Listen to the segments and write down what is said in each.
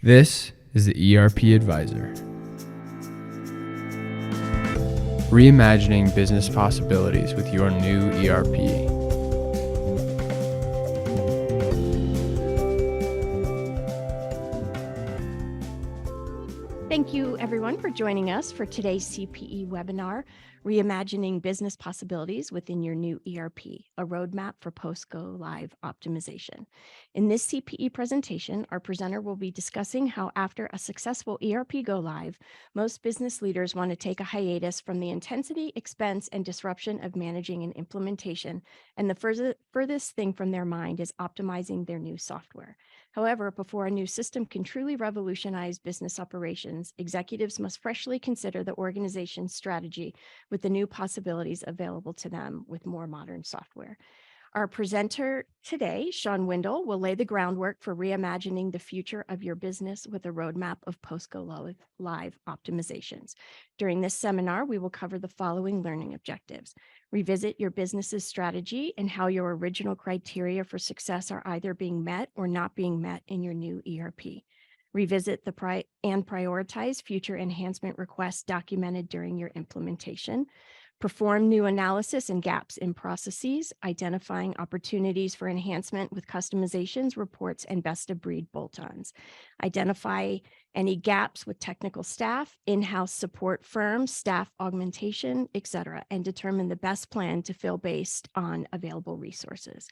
This is the ERP Advisor. Reimagining business possibilities with your new ERP. Thank you, everyone, for joining us for today's CPE webinar, Reimagining Business Possibilities Within Your New ERP, a roadmap for post-go-live optimization. In this CPE presentation, our presenter will be discussing how after a successful ERP go-live, most business leaders want to take a hiatus from the intensity, expense, and disruption of managing an implementation, and the furthest thing from their mind is optimizing their new software. However, before a new system can truly revolutionize business operations, executives must freshly consider the organization's strategy with the new possibilities available to them with more modern software. Our presenter today, Shawn Windle, will lay the groundwork for reimagining the future of your business with a roadmap of post-go-live optimizations. During this seminar, we will cover the following learning objectives. Revisit your business's strategy and how your original criteria for success are either being met or not being met in your new ERP. Revisit and prioritize future enhancement requests documented during your implementation. Perform new analysis and gaps in processes, identifying opportunities for enhancement with customizations, reports, and best-of-breed bolt-ons. Identify any gaps with technical staff, in-house support firms, staff augmentation, etc., and determine the best plan to fill based on available resources.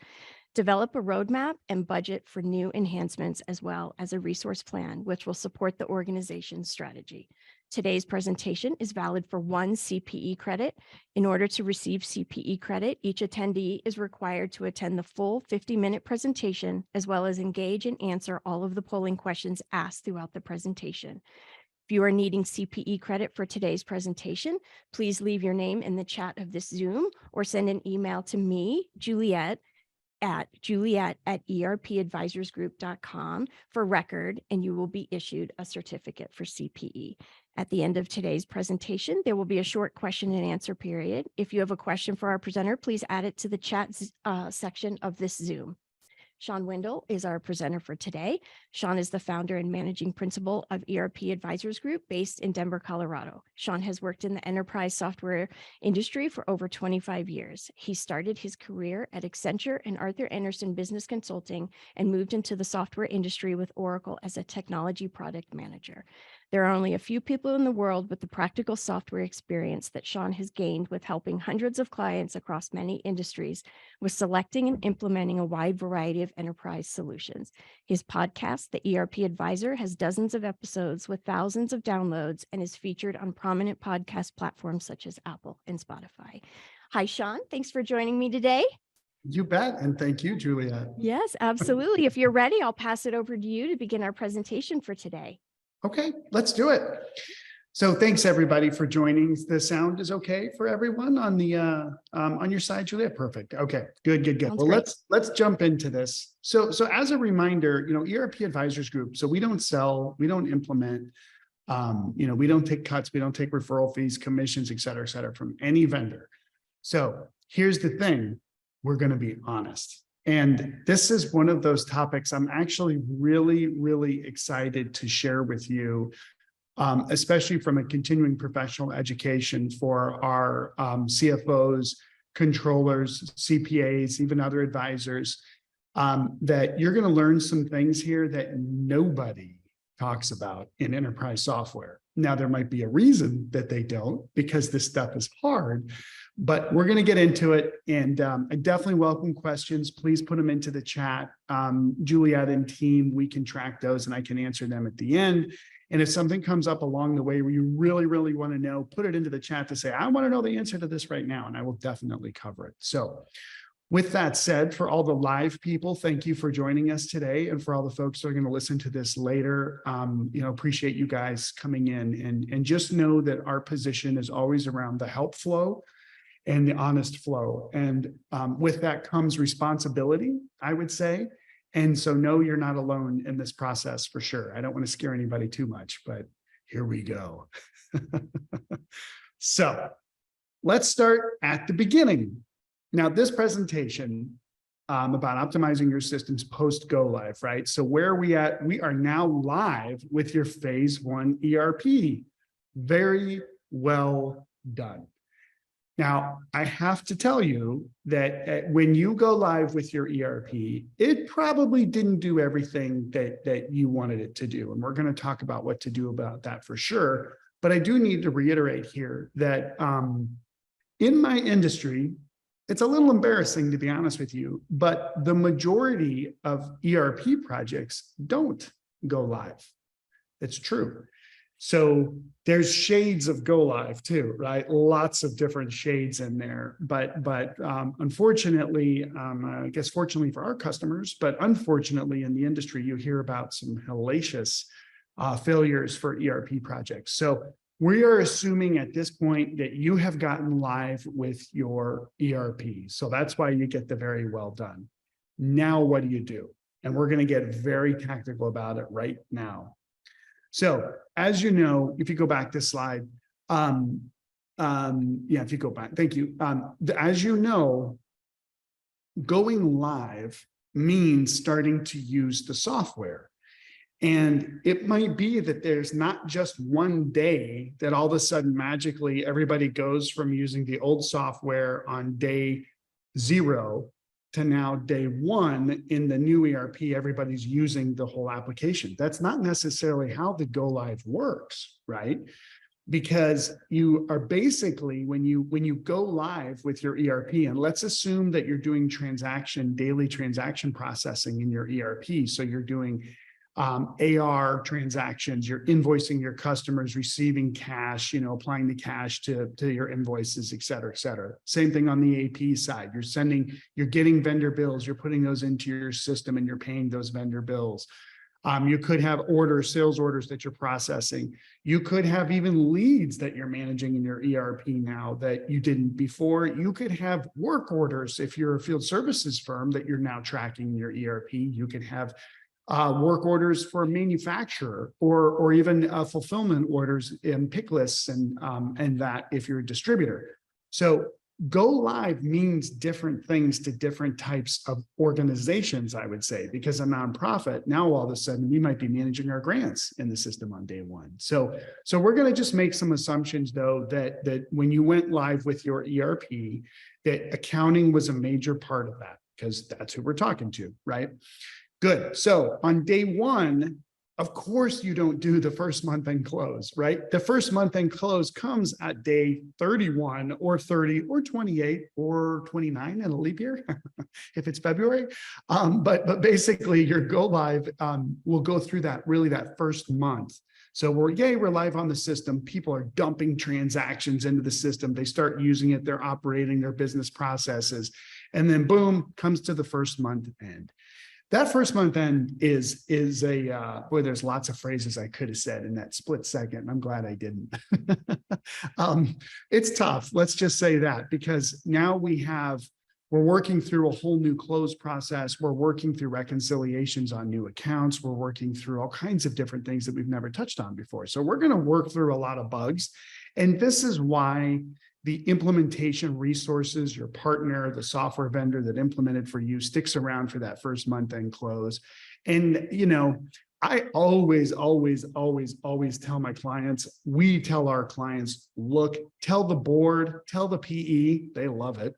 Develop a roadmap and budget for new enhancements as well as a resource plan, which will support the organization's strategy. Today's presentation is valid for 1 CPE credit. In order to receive CPE credit, each attendee is required to attend the full 50-minute presentation, as well as engage and answer all of the polling questions asked throughout the presentation. If you are needing CPE credit for today's presentation, please leave your name in the chat of this Zoom or send an email to me, Juliet at erpadvisorsgroup.com for record, and you will be issued a certificate for CPE. At the end of today's presentation, there will be a short question and answer period. If you have a question for our presenter, please add it to the chat section of this Zoom. Shawn Windle is our presenter for today. Shawn is the founder and managing principal of ERP Advisors Group based in Denver, Colorado. Shawn has worked in the enterprise software industry for over 25 years. He started his career at Accenture and Arthur Andersen Business Consulting and moved into the software industry with Oracle as a technology product manager. There are only a few people in the world with the practical software experience that Shawn has gained with helping hundreds of clients across many industries with selecting and implementing a wide variety of enterprise solutions. His podcast, The ERP Advisor, has dozens of episodes with thousands of downloads and is featured on prominent podcast platforms such as Apple and Spotify. Hi, Shawn. Thanks for joining me today. You bet. And thank you, Juliet. Yes, absolutely. If you're ready, I'll pass it over to you to begin our presentation for today. Okay, let's do it. So thanks everybody for joining. The sound is okay for everyone on the on your side, Julia? Perfect. Okay, good. Sounds Well, great. let's jump into this. So as a reminder, ERP Advisors Group. So we don't sell, we don't implement, we don't take cuts, we don't take referral fees, commissions, et cetera, from any vendor. So here's the thing, we're going to be honest. And this is one of those topics I'm actually really excited to share with you, especially from a continuing professional education for our CFOs, controllers, CPAs, even other advisors, that you're going to learn some things here that nobody talks about in enterprise software. Now, there might be a reason that they don't, because this stuff is hard, but we're going to get into it. And I definitely welcome questions. Please put them into the chat. Juliet and team, we can track those and I can answer them at the end. And if something comes up along the way where you really want to know, put it into the chat to say, I want to know the answer to this right now, and I will definitely cover it. So with that said, for all the live people, thank you for joining us today. And for all the folks that are going to listen to this later, appreciate you guys coming in, and just know that our position is always around the help flow and the honest flow. And with that comes responsibility, I would say. And so no, you're not alone in this process for sure. I don't want to scare anybody too much, but here we go. So let's start at the beginning. Now, this presentation about optimizing your systems post go live, right? So where are we at? We are now live with your phase 1 ERP. Very well done. Now, I have to tell you that when you go live with your ERP, it probably didn't do everything that you wanted it to do. And we're going to talk about what to do about that for sure. But I do need to reiterate here that in my industry, it's a little embarrassing, to be honest with you, but the majority of ERP projects don't go live. It's true. So there's shades of go live too, right? Lots of different shades in there. But unfortunately, I guess fortunately for our customers, but unfortunately in the industry, you hear about some hellacious failures for ERP projects. So we are assuming at this point that you have gotten live with your ERP. So that's why you get the very well done. Now, what do you do? And we're going to get very tactical about it right now. So as you know, if you go back this slide, if you go back, thank you. As you know, going live means starting to use the software. And it might be that there's not just one day that all of a sudden magically everybody goes from using the old software on day 0 to now day 1 in the new ERP, everybody's using the whole application. That's not necessarily how the go live works, right? Because you are basically, when you go live with your ERP, and let's assume that you're doing daily transaction processing in your ERP. So you're doing AR transactions, you're invoicing your customers, receiving cash, applying the cash to your invoices, et cetera, et cetera. Same thing on the AP side. You're getting vendor bills, you're putting those into your system and you're paying those vendor bills. You could have sales orders that you're processing. You could have even leads that you're managing in your ERP now that you didn't before. You could have work orders if you're a field services firm that you're now tracking in your ERP. You could have work orders for a manufacturer or even fulfillment orders and pick lists and that if you're a distributor. So go live means different things to different types of organizations, I would say, because a nonprofit, now all of a sudden we might be managing our grants in the system on day 1. So we're going to just make some assumptions though, that when you went live with your ERP, that accounting was a major part of that, because that's who we're talking to, right? Good. So on day 1, of course, you don't do the first month end close, right? The first month end close comes at day 31 or 30 or 28 or 29 in a leap year, if it's February. But basically your go live will go through that first month. So we're live on the system. People are dumping transactions into the system. They start using it. They're operating their business processes. And then boom, comes to the first month end. That first month end is boy, there's lots of phrases I could have said in that split second. I'm glad I didn't. It's tough. Let's just say that, because now we're working through a whole new close process. We're working through reconciliations on new accounts. We're working through all kinds of different things that we've never touched on before. So we're going to work through a lot of bugs. And this is why the implementation resources, your partner, the software vendor that implemented for you, sticks around for that first month end close. And, I always tell my clients, we tell our clients, look, tell the board, tell the PE, they love it.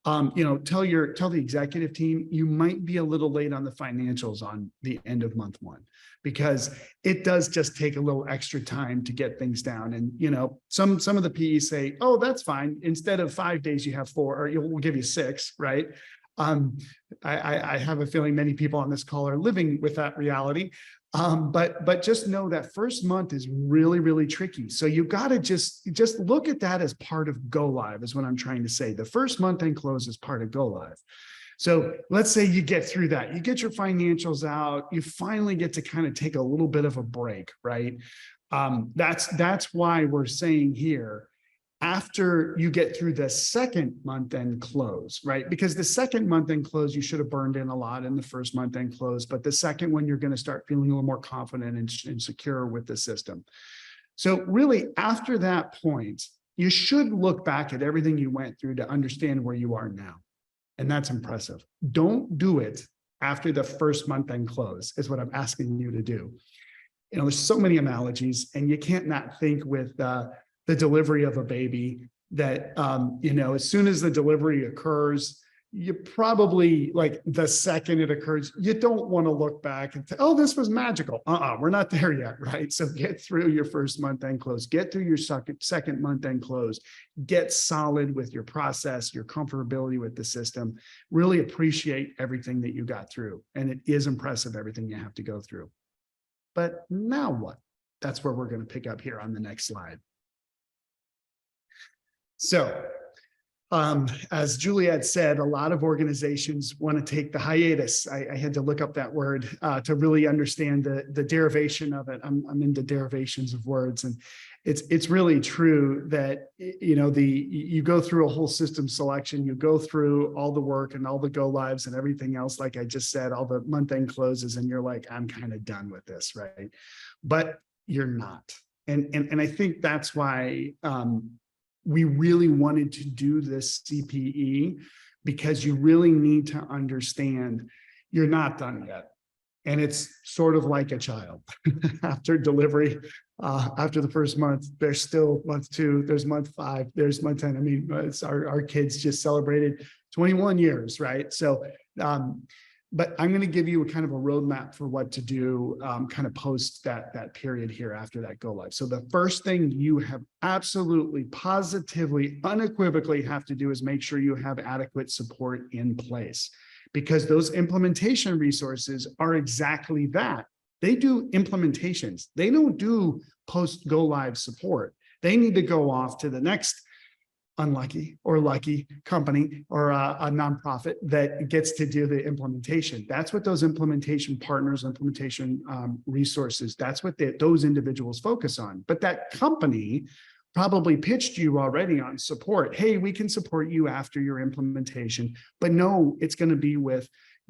Tell the executive team, you might be a little late on the financials on the end of month 1, because it does just take a little extra time to get things down. And, some of the PEs say, oh, that's fine. Instead of 5 days, you have 4, or we'll give you 6, right? I have a feeling many people on this call are living with that reality. But just know that first month is really, really tricky. So you got to just look at that as part of go live, is what I'm trying to say. The first month end close is part of go live. So let's say you get through that, you get your financials out, you finally get to kind of take a little bit of a break, right? That's why we're saying here, after you get through the second month end close, right? Because the second month end close, you should have burned in a lot in the first month end close, but the second one, you're going to start feeling a little more confident and secure with the system. So really, after that point, you should look back at everything you went through to understand where you are now. And that's impressive. Don't do it after the first month end close is what I'm asking you to do. You know, there's so many analogies, and you can't not think with the delivery of a baby that, you know, as soon as the delivery occurs, you probably, like, the second it occurs, you don't want to look back and say, oh, this was magical. We're not there yet, right? So get through your first month end close, get through your second month end close, get solid with your process, your comfortability with the system, really appreciate everything that you got through. And it is impressive, everything you have to go through. But now what? That's where we're going to pick up here on the next slide. So, as Juliet said, a lot of organizations want to take the hiatus. I had to look up that word to really understand the derivation of it. I'm into derivations of words, and it's really true that, you know, you go through a whole system selection, you go through all the work and all the go lives and everything else, like I just said, all the month end closes, and you're like, I'm kind of done with this, right? But you're not, and I think that's why we really wanted to do this CPE, because you really need to understand you're not done yet. And it's sort of like a child after delivery, after the first month, there's still month 2, there's month 5, there's month 10. I mean, it's our kids just celebrated 21 years, right? So, but I'm going to give you a kind of a roadmap for what to do kind of post that period here after that go live. So the first thing you have absolutely, positively, unequivocally have to do is make sure you have adequate support in place, because those implementation resources are exactly that. They do implementations. They don't do post go live support. They need to go off to the next unlucky or lucky company or a nonprofit that gets to do the implementation. That's what those implementation partners, implementation resources, that's what those individuals focus on. But that company probably pitched you already on support. Hey, we can support you after your implementation, but no, it's going to be with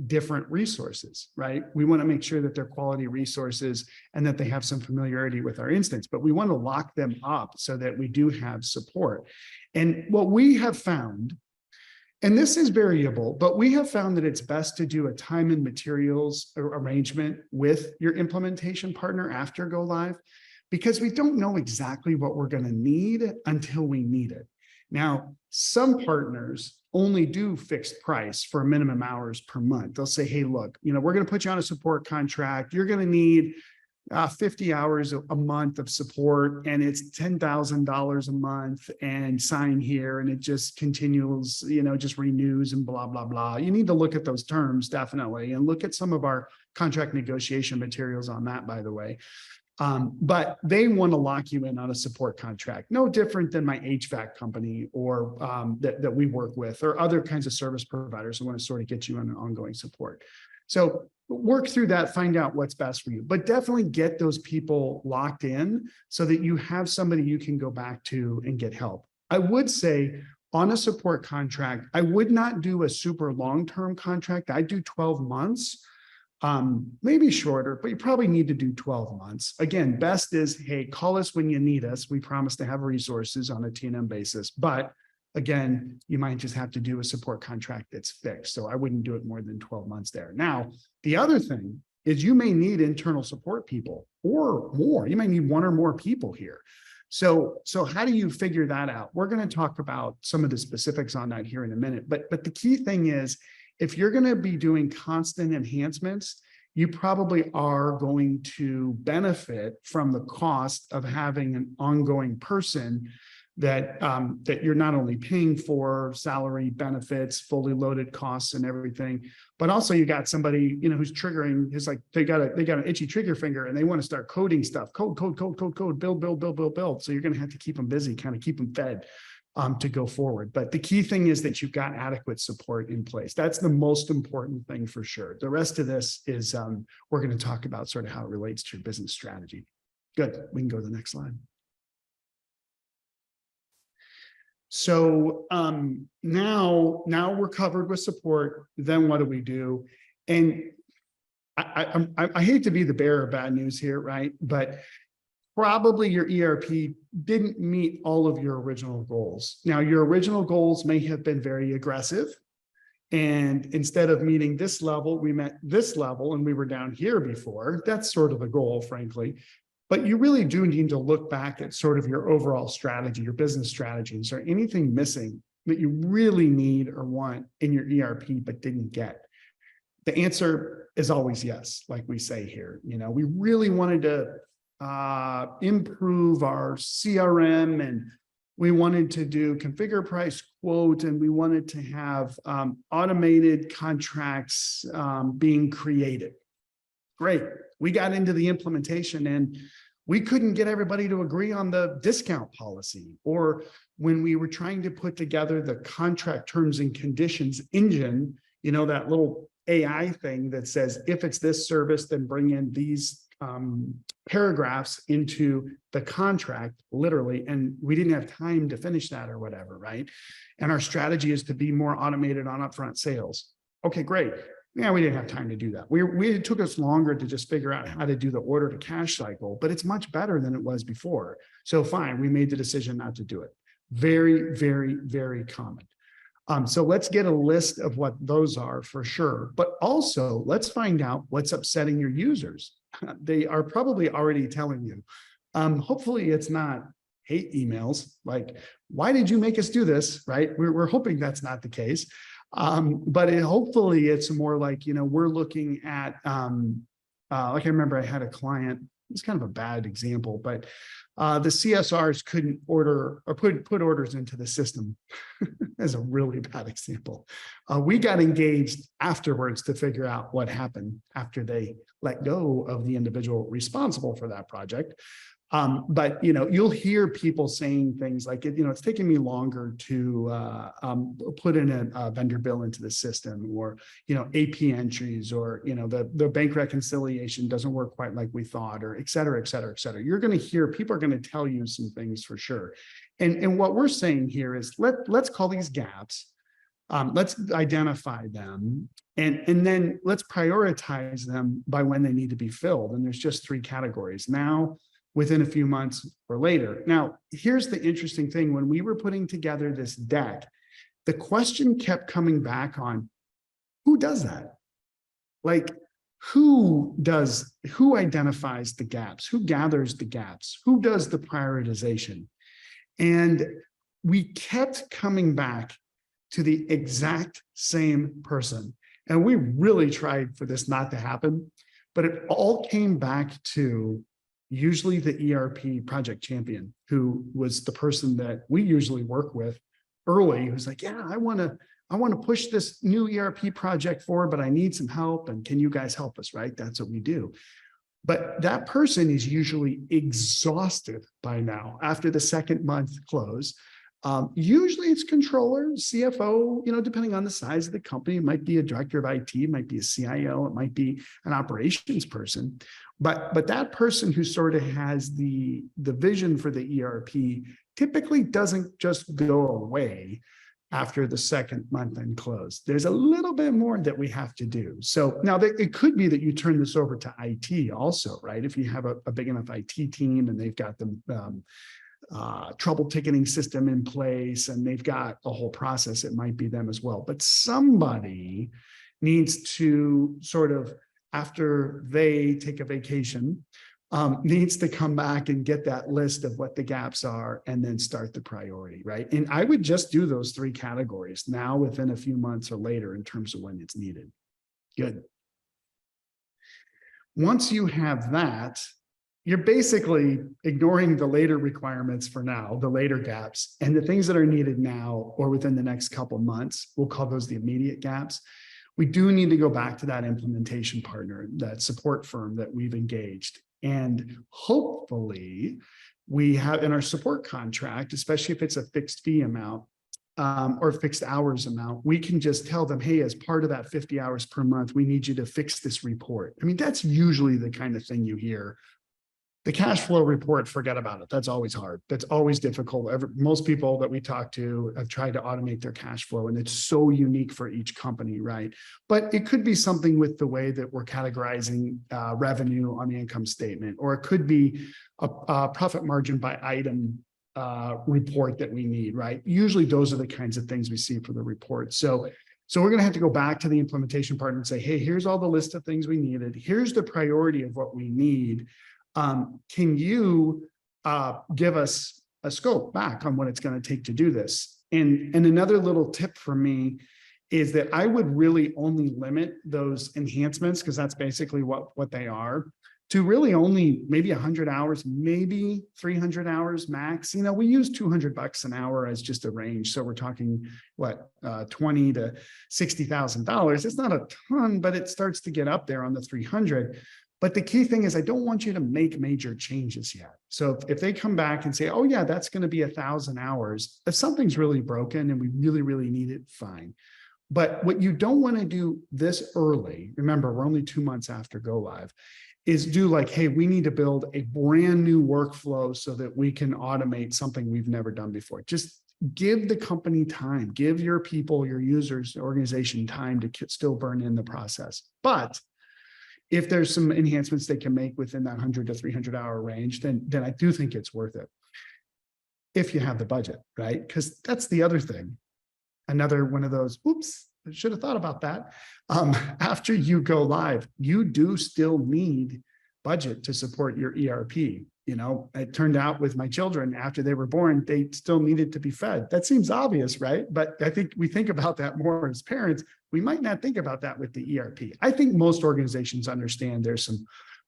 different resources, right? We want to make sure that they're quality resources and that they have some familiarity with our instance, but we want to lock them up so that we do have support. And what we have found, and this is variable, but we have found that it's best to do a time and materials arrangement with your implementation partner after go live, because we don't know exactly what we're going to need until we need it. Now, some partners only do fixed price for minimum hours per month. They'll say, hey, look, you know, we're going to put you on a support contract. You're going to need 50 hours a month of support, and it's $10,000 a month, and sign here, and it just continues, you know, just renews and blah, blah, blah. You need to look at those terms, definitely, and look at some of our contract negotiation materials on that, by the way. But they want to lock you in on a support contract, no different than my HVAC company or that we work with, or other kinds of service providers who want to sort of get you on an ongoing support. So work through that, find out what's best for you, but definitely get those people locked in so that you have somebody you can go back to and get help. I would say on a support contract, I would not do a super long-term contract. I'd do 12 months. Maybe shorter, but you probably need to do 12 months. Again, best is, hey, call us when you need us. We promise to have resources on a T&M basis. But again, you might just have to do a support contract that's fixed. So I wouldn't do it more than 12 months there. Now, the other thing is you may need internal support people or more. You may need one or more people here. So how do you figure that out? We're going to talk about some of the specifics on that here in a minute. But the key thing is, if you're going to be doing constant enhancements, you probably are going to benefit from the cost of having an ongoing person that you're not only paying for salary, benefits, fully loaded costs and everything, but also you got somebody, you know, who's triggering, is like they got an itchy trigger finger and they want to start coding stuff, code, build. So you're going to have to keep them busy, kind of keep them fed to go forward. But the key thing is that you've got adequate support in place. That's the most important thing for sure. The rest of this is we're going to talk about sort of how it relates to your business strategy. Good. We can go to the next slide. So now we're covered with support. Then what do we do? And I hate to be the bearer of bad news here, right? But probably your ERP didn't meet all of your original goals. Now, your original goals may have been very aggressive, And instead of meeting this level, we met this level and we were down here before. That's sort of the goal, frankly. But you really do need to look back at sort of your overall strategy, your business strategy. Is there anything missing that you really need or want in your ERP but didn't get? The answer is always yes, like we say here. We really wanted to improve our CRM, and we wanted to do configure, price, quote, and we wanted to have automated contracts being created. Great. We got into the implementation and we couldn't get everybody to agree on the discount policy. Or when we were trying to put together the contract terms and conditions engine, that little AI thing that says, if it's this service, then bring in these paragraphs into the contract, literally. And we didn't have time to finish that or whatever, right? And our strategy is to be more automated on upfront sales. Okay, great. Yeah, we didn't have time to do that. It took us longer to just figure out how to do the order to cash cycle, but it's much better than it was before. So fine, we made the decision not to do it. Very, very, very common. So let's get a list of what those are for sure, but also let's find out what's upsetting your users. They are probably already telling you. Hopefully it's not hate emails like, why did you make us do this, right? We're hoping that's not the case. But hopefully it's more like, we're looking at, like I remember I had a client, it's kind of a bad example, but the CSRs couldn't order or put orders into the system. That's a really bad example. We got engaged afterwards to figure out what happened after they let go of the individual responsible for that project. But you'll hear people saying things like, it's taking me longer to put in a vendor bill into the system, or AP entries, or the bank reconciliation doesn't work quite like we thought, or et cetera, et cetera, et cetera. You're going to hear people are going to tell you some things for sure. And what we're saying here is let's call these gaps. Let's identify them, and then let's prioritize them by when they need to be filled. And there's just 3 categories now, within a few months, or later. Now, here's the interesting thing. When we were putting together this deck, the question kept coming back on, who does that? Like, who identifies the gaps? Who gathers the gaps? Who does the prioritization? And we kept coming back to the exact same person. And we really tried for this not to happen, but it all came back to usually the ERP project champion, who was the person that we usually work with early, who's like, yeah, I want to push this new ERP project forward, but I need some help. And can you guys help us? Right? That's what we do. But that person is usually exhausted by now after the second month close. Usually it's controller, CFO, depending on the size of the company. It might be a director of IT, it might be a CIO, it might be an operations person. But that person who sort of has the vision for the ERP typically doesn't just go away after the second month end close. There's a little bit more that we have to do. So now it could be that you turn this over to IT also, right? If you have a big enough IT team and they've got the trouble ticketing system in place and they've got a whole process, it might be them as well. But somebody needs to sort of, after they take a vacation, needs to come back and get that list of what the gaps are and then start the priority, right? And I would just do those 3 categories now within a few months or later in terms of when it's needed. Good. Once you have that, you're basically ignoring the later requirements for now, the later gaps, and the things that are needed now or within the next couple of months. We'll call those the immediate gaps. We do need to go back to that implementation partner, that support firm that we've engaged. And hopefully we have in our support contract, especially if it's a fixed fee amount or fixed hours amount, we can just tell them, hey, as part of that 50 hours per month, we need you to fix this report. I mean, that's usually the kind of thing you hear. The cash flow report, forget about it. That's always hard. That's always difficult. Most people that we talk to have tried to automate their cash flow, and it's so unique for each company, right? But it could be something with the way that we're categorizing revenue on the income statement, or it could be a profit margin by item report that we need, right? Usually those are the kinds of things we see for the report. So So we're going to have to go back to the implementation partner and say, hey, here's all the list of things we needed. Here's the priority of what we need. Can you give us a scope back on what it's going to take to do this? And another little tip for me is that I would really only limit those enhancements, because that's basically what they are, to really only maybe 100 hours, maybe 300 hours max. You know, we use $200 an hour as just a range. So we're talking what, $20,000 to $60,000. It's not a ton, but it starts to get up there on the 300. But the key thing is, I don't want you to make major changes yet. So if they come back and say, oh yeah, that's going to be 1,000 hours, if something's really broken and we really, really need it, fine. But what you don't want to do this early, remember, we're only 2 months after go live, is do like, hey, we need to build a brand new workflow so that we can automate something we've never done before. Just give the company time, give your people, your users, organization time to still burn in the process. But if there's some enhancements they can make within that 100 to 300 hour range, then I do think it's worth it. If you have the budget, right? Because that's the other thing. Another one of those, oops, I should have thought about that. After you go live, you do still need budget to support your ERP. You know, it turned out with my children, after they were born, they still needed to be fed. That seems obvious, right? But I think we think about that more as parents. We might not think about that with the ERP. I think most organizations understand there's some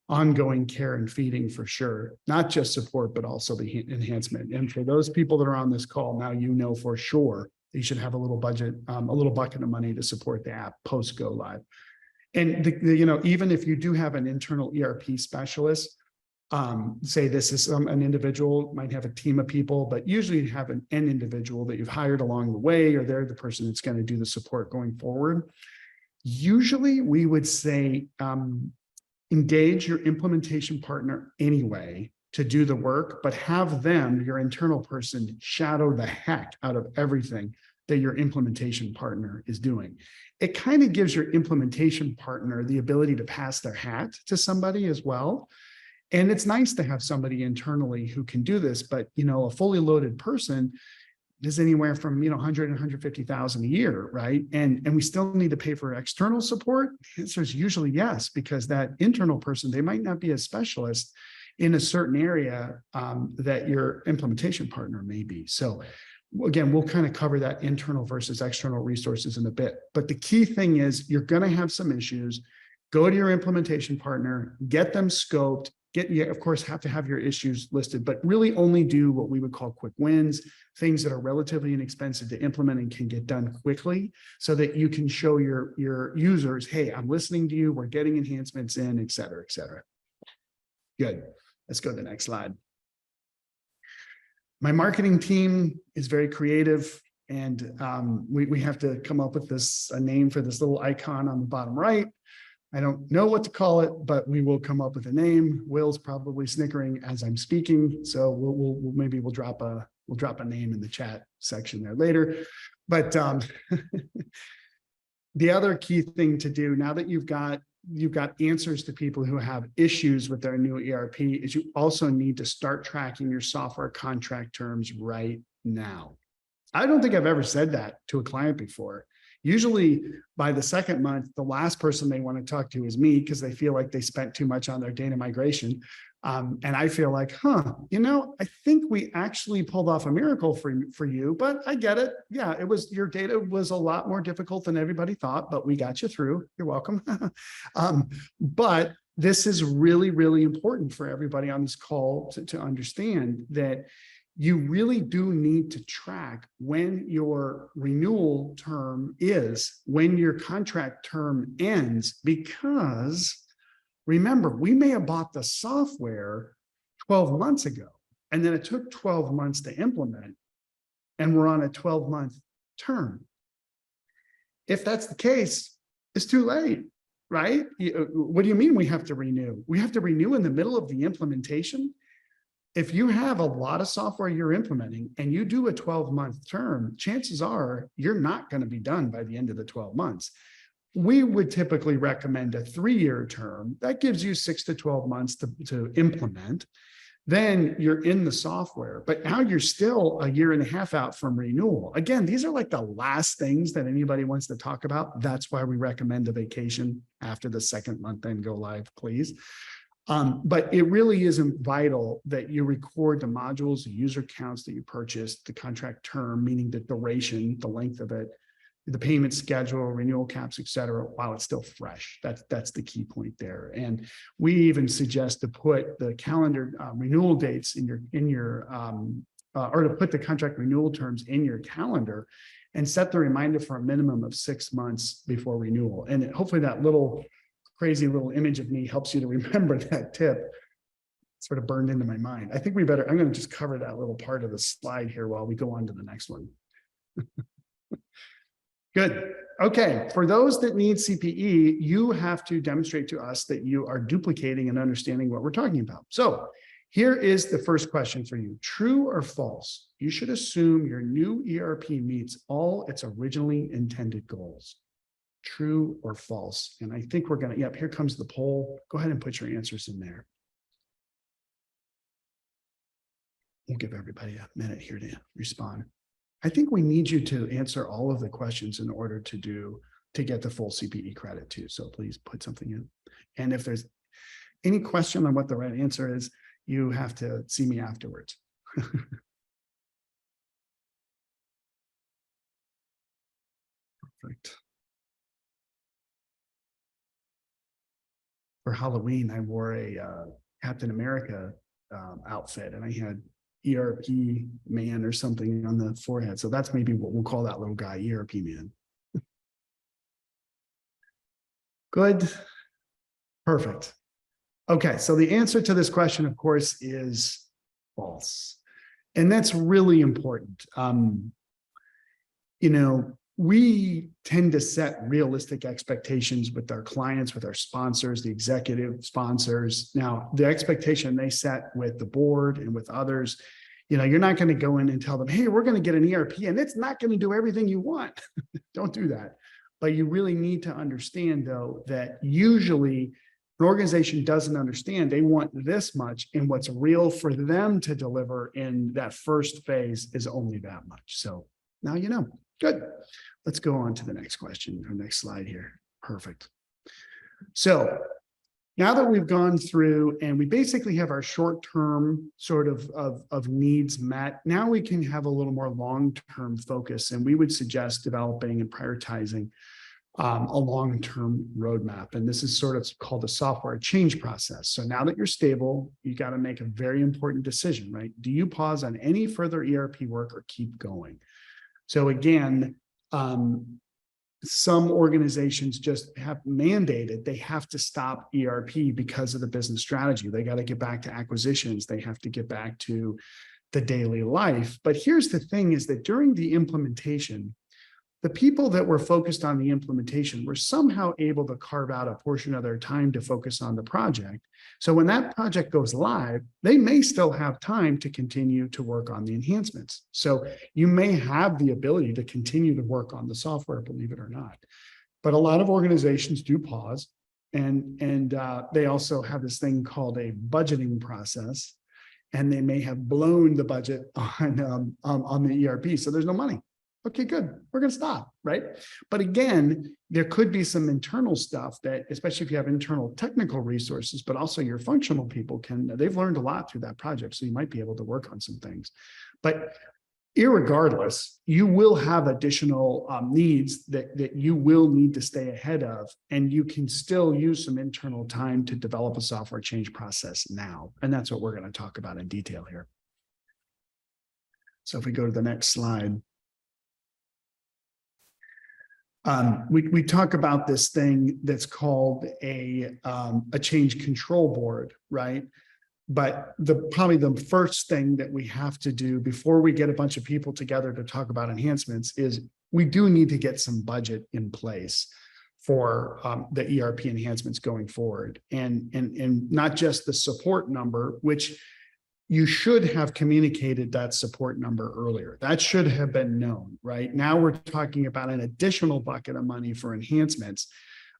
ongoing care and feeding for sure, not just support, but also the enhancement. And for those people that are on this call, now you know for sure you should have a little budget, a little bucket of money to support the app post go live. And you know, even if you do have an internal ERP specialist, say this is an individual, might have a team of people, but usually you have an individual that you've hired along the way, or they're the person that's going to do the support going forward. Usually we would say, engage your implementation partner anyway to do the work, but have them, your internal person, shadow the heck out of everything that your implementation partner is doing. It kind of gives your implementation partner the ability to pass their hat to somebody as well. And it's nice to have somebody internally who can do this, but you know, a fully loaded person is anywhere from 100 and 150,000 a year, right? And we still need to pay for external support. The answer is usually yes, because that internal person, they might not be a specialist in a certain area that your implementation partner may be. So again, we'll kind of cover that internal versus external resources in a bit. But the key thing is you're going to have some issues. Go to your implementation partner, get them scoped, you of course have to have your issues listed, but really only do what we would call quick wins, things that are relatively inexpensive to implement and can get done quickly so that you can show your users, hey, I'm listening to you, we're getting enhancements in, et cetera, et cetera. Good. Let's go to the next slide. My marketing team is very creative, and we have to come up with a name for this little icon on the bottom right. I don't know what to call it, but we will come up with a name. Will's probably snickering as I'm speaking, so we'll drop a name in the chat section there later. But the other key thing to do now that you've got answers to people who have issues with their new ERP is you also need to start tracking your software contract terms right now. I don't think I've ever said that to a client before. Usually by the second month, the last person they want to talk to is me because they feel like they spent too much on their data migration. And I feel like, I think we actually pulled off a miracle for you, but I get it. Yeah, your data was a lot more difficult than everybody thought, but we got you through. You're welcome. But this is really, really important for everybody on this call to understand that you really do need to track when your renewal term is, when your contract term ends, because remember, we may have bought the software 12 months ago, and then it took 12 months to implement, and we're on a 12-month term. If that's the case, it's too late, right? What do you mean we have to renew? We have to renew in the middle of the implementation? If you have a lot of software you're implementing and you do a 12-month term, chances are you're not going to be done by the end of the 12 months. We would typically recommend a 3-year term. That gives you 6 to 12 months to implement. Then you're in the software, but now you're still a year and a half out from renewal. Again, these are like the last things that anybody wants to talk about. That's why we recommend a vacation after the second month and go live, please. But it really isn't vital that you record the modules, the user counts that you purchased, the contract term, meaning the duration, the length of it, the payment schedule, renewal caps, et cetera, while it's still fresh. That's the key point there. And we even suggest to put the calendar renewal dates in your or to put the contract renewal terms in your calendar and set the reminder for a minimum of 6 months before renewal. And hopefully that little crazy little image of me helps you to remember that tip. Sort of burned into my mind. I think I'm going to just cover that little part of the slide here while we go on to the next one. Good. Okay. For those that need CPE, you have to demonstrate to us that you are duplicating and understanding what we're talking about. So here is the first question for you. True or false? You should assume your new ERP meets all its originally intended goals. True or false? And I think we're going to, yep, here comes the poll. Go ahead and put your answers in there. We'll give everybody a minute here to respond. I think we need you to answer all of the questions in order to get the full CPE credit too. So please put something in. And if there's any question on what the right answer is, you have to see me afterwards. Perfect. For Halloween, I wore a Captain America outfit, and I had ERP man or something on the forehead. So that's maybe what we'll call that little guy, ERP man. Good. Perfect. Okay, so the answer to this question, of course, is false. And that's really important. We tend to set realistic expectations with our clients, with our sponsors, the executive sponsors. Now, the expectation they set with the board and with others, you're not going to go in and tell them, hey, we're going to get an ERP and it's not going to do everything you want. Don't do that. But you really need to understand, though, that usually an organization doesn't understand they want this much, and what's real for them to deliver in that first phase is only that much. So now you know. Good. Let's go on to the next question, or next slide here. Perfect. So now that we've gone through and we basically have our short-term sort of needs met, now we can have a little more long-term focus, and we would suggest developing and prioritizing a long-term roadmap. And this is sort of called the software change process. So now that you're stable, you got to make a very important decision, right? Do you pause on any further ERP work or keep going? So again, some organizations just have mandated they have to stop ERP because of the business strategy. They got to get back to acquisitions. They have to get back to the daily life. But here's the thing is that during the implementation, the people that were focused on the implementation were somehow able to carve out a portion of their time to focus on the project. So when that project goes live, they may still have time to continue to work on the enhancements. So you may have the ability to continue to work on the software, believe it or not. But a lot of organizations do pause, and they also have this thing called a budgeting process, and they may have blown the budget on the ERP. So there's no money. Okay, good. We're going to stop, right? But again, there could be some internal stuff that, especially if you have internal technical resources, but also your functional people they've learned a lot through that project. So you might be able to work on some things. But irregardless, you will have additional needs that you will need to stay ahead of, and you can still use some internal time to develop a software change process now. And that's what we're going to talk about in detail here. So if we go to the next slide. We talk about this thing that's called a change control board, right? But probably the first thing that we have to do before we get a bunch of people together to talk about enhancements is we do need to get some budget in place for the ERP enhancements going forward, and not just the support number, which you should have communicated that support number earlier. That should have been known, right? Now we're talking about an additional bucket of money for enhancements.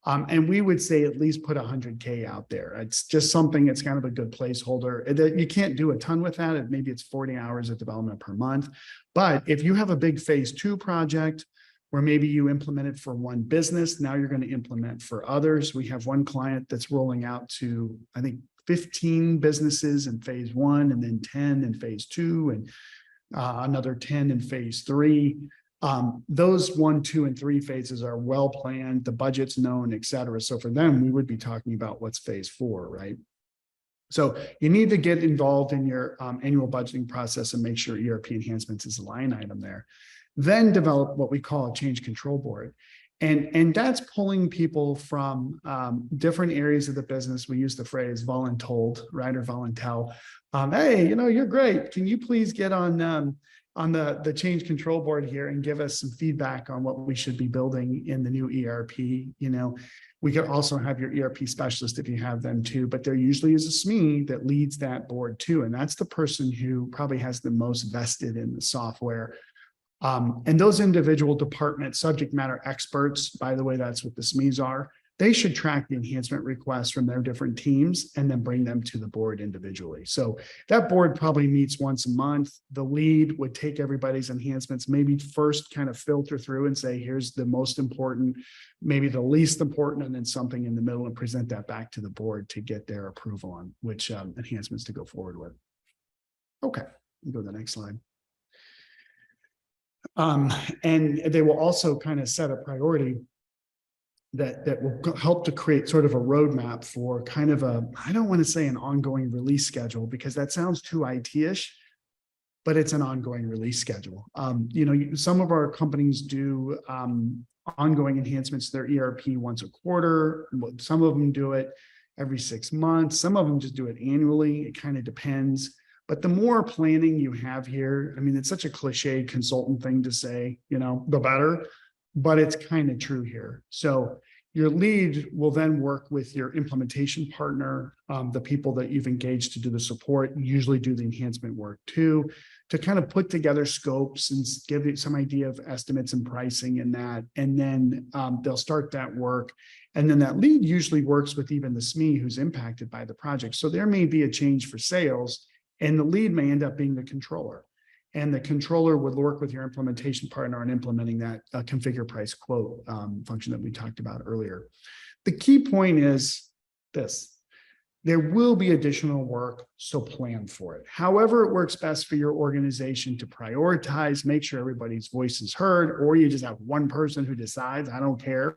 And we would say at least put 100K out there. It's just something, it's kind of a good placeholder. You can't do a ton with that. Maybe it's 40 hours of development per month. But if you have a big phase 2 project where maybe you implement it for one business, now you're going to implement for others. We have one client that's rolling out to, I think, 15 businesses in phase 1, and then 10 in phase 2, and another 10 in phase 3. Those 1, 2, and 3 phases are well planned, the budget's known, et cetera. So for them, we would be talking about what's phase 4, right? So you need to get involved in your annual budgeting process and make sure ERP enhancements is a line item there. Then develop what we call a change control board. And that's pulling people from different areas of the business. We use the phrase voluntold, right? Or voluntel. Hey, you're great. Can you please get on the change control board here and give us some feedback on what we should be building in the new ERP? We could also have your ERP specialist if you have them too, but there usually is a SME that leads that board too. And that's the person who probably has the most vested in the software. And those individual department subject matter experts, by the way, that's what the SMEs are. They should track the enhancement requests from their different teams and then bring them to the board individually. So that board probably meets once a month. The lead would take everybody's enhancements, maybe first kind of filter through and say, here's the most important, maybe the least important, and then something in the middle, and present that back to the board to get their approval on which enhancements to go forward with. Okay, go to the next slide. And they will also kind of set a priority that will help to create sort of a roadmap for kind of I don't want to say an ongoing release schedule, because that sounds too IT-ish, but it's an ongoing release schedule. Some of our companies do ongoing enhancements to their ERP once a quarter. Some of them do it every 6 months. Some of them just do it annually. It kind of depends. But the more planning you have here, I mean, it's such a cliched consultant thing to say, the better, but it's kind of true here. So your lead will then work with your implementation partner, the people that you've engaged to do the support, usually do the enhancement work too, to kind of put together scopes and give you some idea of estimates and pricing in that. And then they'll start that work. And then that lead usually works with even the SME who's impacted by the project. So there may be a change for sales, and the lead may end up being the controller. And the controller would work with your implementation partner on implementing that configure price quote function that we talked about earlier. The key point is this: there will be additional work, so plan for it. However it works best for your organization to prioritize, make sure everybody's voice is heard, or you just have one person who decides, I don't care.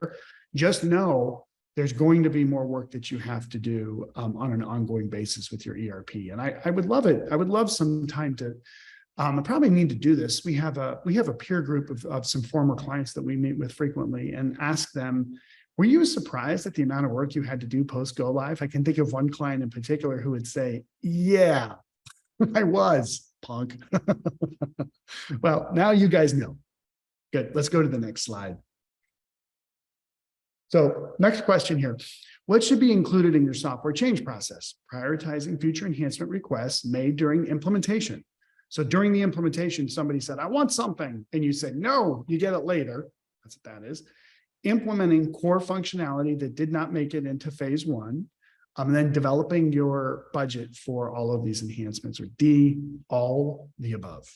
Just know there's going to be more work that you have to do on an ongoing basis with your ERP. And I would love it. I would love some time to, I probably need to do this. We have a peer group of some former clients that we meet with frequently, and ask them, were you surprised at the amount of work you had to do post go live? I can think of one client in particular who would say, yeah, I was, punk. Well, now you guys know. Good, let's go to the next slide. So next question here: what should be included in your software change process? Prioritizing future enhancement requests made during implementation. So during the implementation, somebody said, I want something. And you said, no, you get it later. That's what that is. Implementing core functionality that did not make it into phase 1. And then developing your budget for all of these enhancements, or D, all the above.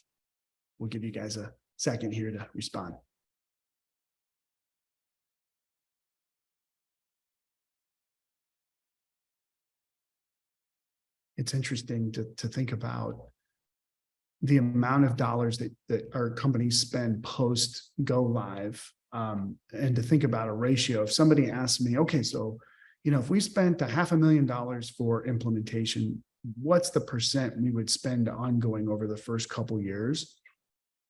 We'll give you guys a second here to respond. It's interesting to think about the amount of dollars that our companies spend post go live, and to think about a ratio. If somebody asked me, okay, so, if we spent $500,000 for implementation, what's the percent we would spend ongoing over the first couple years?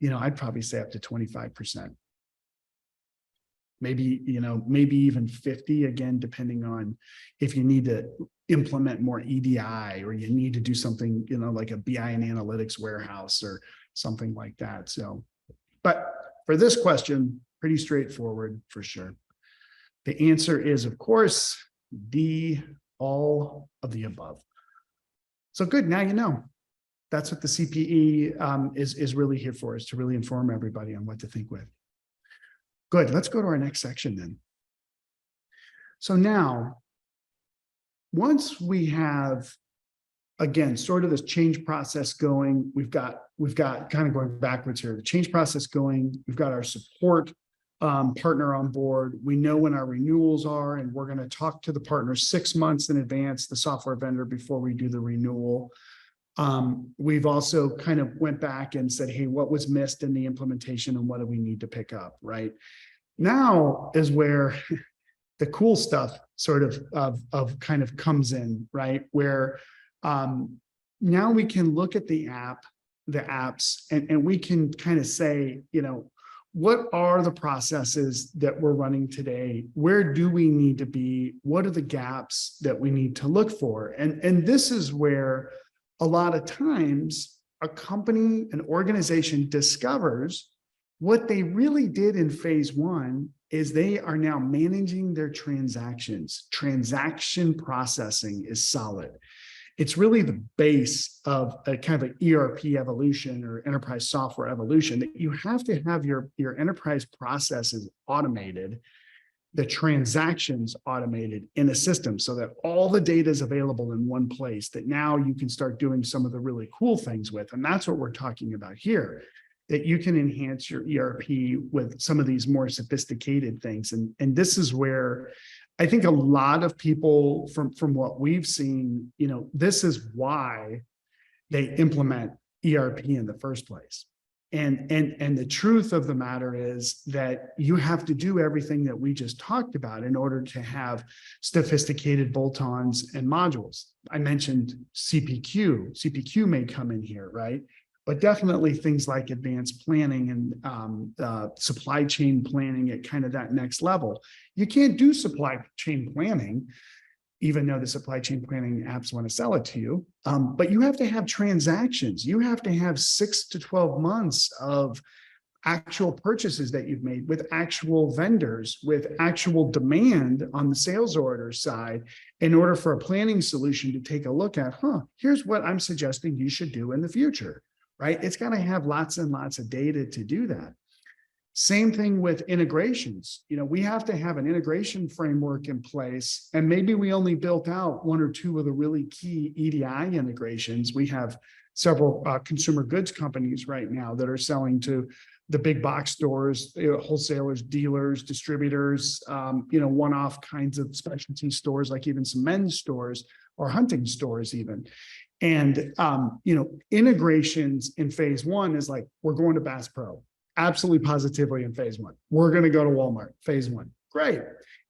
I'd probably say up to 25%. Maybe, maybe even 50, again, depending on if you need to implement more EDI, or you need to do something, like a BI and analytics warehouse or something like that. So, but for this question, pretty straightforward for sure. The answer is, of course, D, all of the above. So good, now you know. That's what the CPE is really here for, is to really inform everybody on what to think with. Good, let's go to our next section then. So now, once we have, again, sort of this change process going, we've got kind of going backwards here, the change process going, we've got our support partner on board. We know when our renewals are, and we're going to talk to the partner 6 months in advance, the software vendor, before we do the renewal. We've also kind of went back and said, hey, what was missed in the implementation and what do we need to pick up, right? Now is where the cool stuff sort of kind of comes in, right? Where now we can look at the apps, and we can kind of say, what are the processes that we're running today? Where do we need to be? What are the gaps that we need to look for? And this is where a lot of times a company, an organization discovers what they really did in phase one is they are now managing their transactions. Transaction processing is solid. It's really the base of a kind of an ERP evolution or enterprise software evolution, that you have to have your enterprise processes automated, the transactions automated in a system, so that all the data is available in one place, that now you can start doing some of the really cool things with. And that's what we're talking about here, that you can enhance your ERP with some of these more sophisticated things. And this is where I think a lot of people from what we've seen, this is why they implement ERP in the first place. And the truth of the matter is that you have to do everything that we just talked about in order to have sophisticated bolt-ons and modules. I mentioned CPQ. CPQ may come in here, right? But definitely things like advanced planning and supply chain planning at kind of that next level. You can't do supply chain planning, even though the supply chain planning apps want to sell it to you. But you have to have transactions. You have to have 6 to 12 months of actual purchases that you've made with actual vendors, with actual demand on the sales order side, in order for a planning solution to take a look at, here's what I'm suggesting you should do in the future. Right? It's got to have lots and lots of data to do that. Same thing with integrations. We have to have an integration framework in place, and maybe we only built out 1 or 2 of the really key EDI integrations. We have several consumer goods companies right now that are selling to the big box stores, wholesalers, dealers, distributors, one-off kinds of specialty stores, like even some men's stores or hunting stores even. And, integrations in phase one is like, we're going to Bass Pro, absolutely positively in phase one. We're going to go to Walmart, phase one. Great.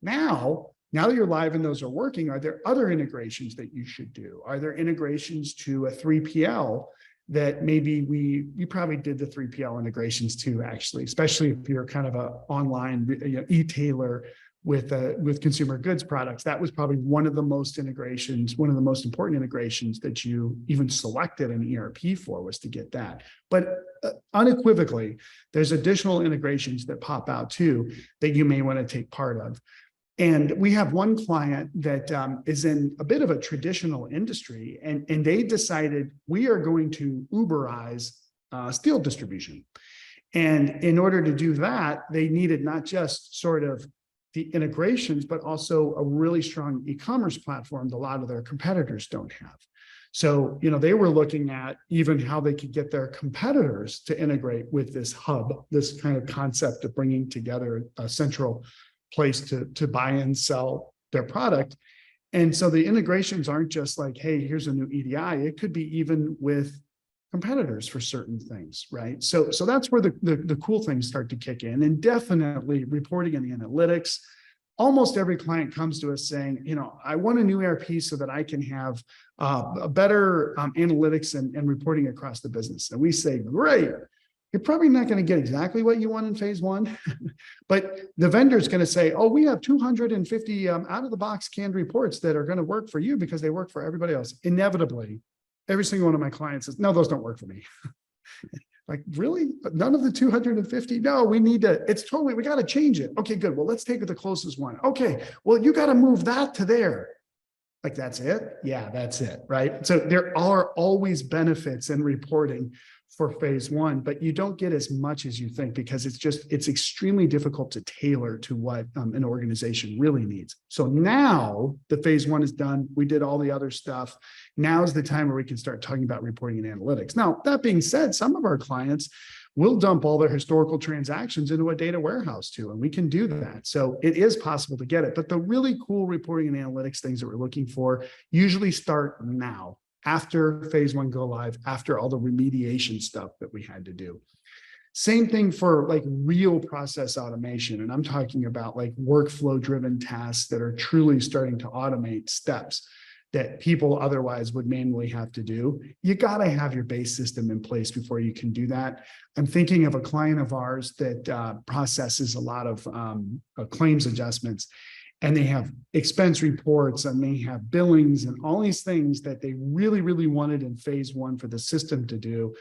Now that you're live and those are working, are there other integrations that you should do? Are there integrations to a 3PL that maybe you probably did the 3PL integrations too, actually, especially if you're kind of an online e-tailer with consumer goods products. That was probably one of the most important integrations that you even selected an ERP for, was to get that. But unequivocally, there's additional integrations that pop out too that you may want to take part of. And we have one client that is in a bit of a traditional industry, and they decided, we are going to Uberize steel distribution. And in order to do that, they needed not just sort of the integrations, but also a really strong e-commerce platform that a lot of their competitors don't have. So, they were looking at even how they could get their competitors to integrate with this hub, this kind of concept of bringing together a central place to buy and sell their product. And so the integrations aren't just like, hey, here's a new EDI. It could be even with competitors for certain things, right? So that's where the cool things start to kick in. And definitely reporting and analytics. Almost every client comes to us saying, I want a new ERP so that I can have a better analytics and reporting across the business. And we say, great. You're probably not going to get exactly what you want in phase one, but the vendor is going to say, oh, we have 250 out of the box canned reports that are going to work for you because they work for everybody else. Inevitably, every single one of my clients says, no, those don't work for me. Like, really? None of the 250? No, we need to, we got to change it. Okay, good. Well, let's take the closest one. Okay, well, you got to move that to there. Like, that's it? Yeah, that's it, right? So there are always benefits in reporting for phase one, but you don't get as much as you think because it's extremely difficult to tailor to what an organization really needs. So now the phase one is done. We did all the other stuff. Now's the time where we can start talking about reporting and analytics. Now, that being said, some of our clients will dump all their historical transactions into a data warehouse too, and we can do that. So it is possible to get it, but the really cool reporting and analytics things that we're looking for usually start now, after phase one go live, after all the remediation stuff that we had to do. Same thing for like real process automation. And I'm talking about like workflow driven tasks that are truly starting to automate steps that people otherwise would manually have to do. You got to have your base system in place before you can do that. I'm thinking of a client of ours that processes a lot of claims adjustments, and they have expense reports and they have billings and all these things that they really, really wanted in phase one for the system to do.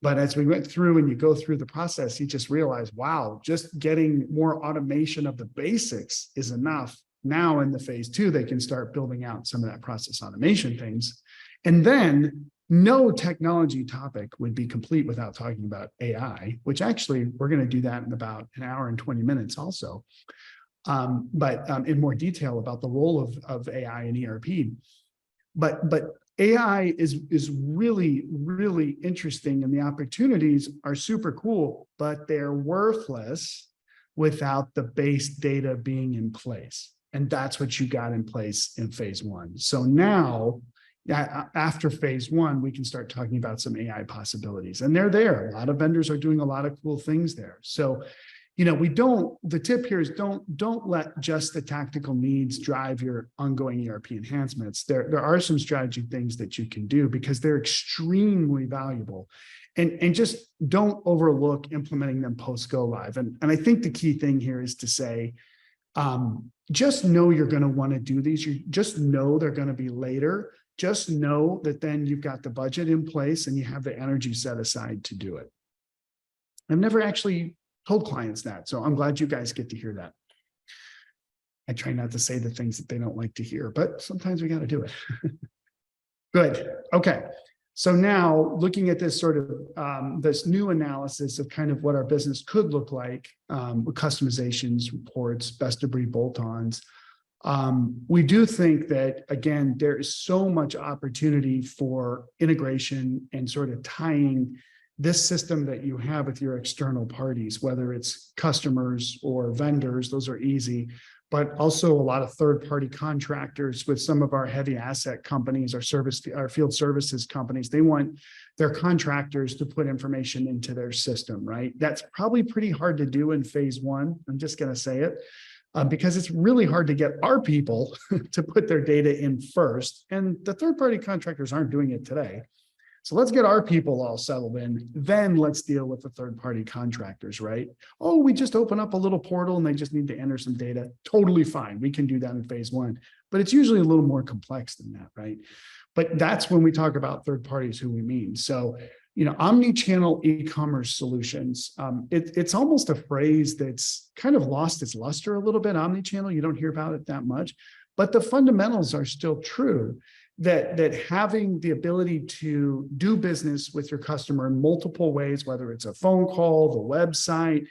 But as we went through and you go through the process, you just realize, wow, just getting more automation of the basics is enough. Now in the phase two, they can start building out some of that process automation things. And then no technology topic would be complete without talking about AI, which actually we're going to do that in about an hour and 20 minutes also. But in more detail about the role of AI in ERP. But AI is really, really interesting, and the opportunities are super cool, but they're worthless without the base data being in place. And that's what you got in place in phase one. So now, after phase one, we can start talking about some AI possibilities. And they're there. A lot of vendors are doing a lot of cool things there. So, the tip here is don't let just the tactical needs drive your ongoing ERP enhancements. There are some strategy things that you can do because they're extremely valuable. And just don't overlook implementing them post go live. And I think the key thing here is to say, just know you're going to want to do these. You just know they're going to be later. Just know that then you've got the budget in place and you have the energy set aside to do it. I've never actually told clients that, so I'm glad you guys get to hear that. I try not to say the things that they don't like to hear, but sometimes we got to do it. Good. Okay. So now looking at this sort of this new analysis of kind of what our business could look like, with customizations, reports, best of breed bolt-ons. We do think that, again, there is so much opportunity for integration and sort of tying this system that you have with your external parties, whether it's customers or vendors, those are easy, but also a lot of third-party contractors with some of our heavy asset companies, our field services companies. They want their contractors to put information into their system, right? That's probably pretty hard to do in phase one. I'm just going to say it. Because it's really hard to get our people to put their data in first, and the third-party contractors aren't doing it today. So let's get our people all settled in, then let's deal with the third-party contractors, right? Oh, we just open up a little portal and they just need to enter some data. Totally fine. We can do that in phase one, but it's usually a little more complex than that, right? But that's when we talk about third parties, who we mean. So, omni-channel e-commerce solutions, it's almost a phrase that's kind of lost its luster a little bit. Omni-channel, you don't hear about it that much, but the fundamentals are still true. That having the ability to do business with your customer in multiple ways, whether it's a phone call, the website,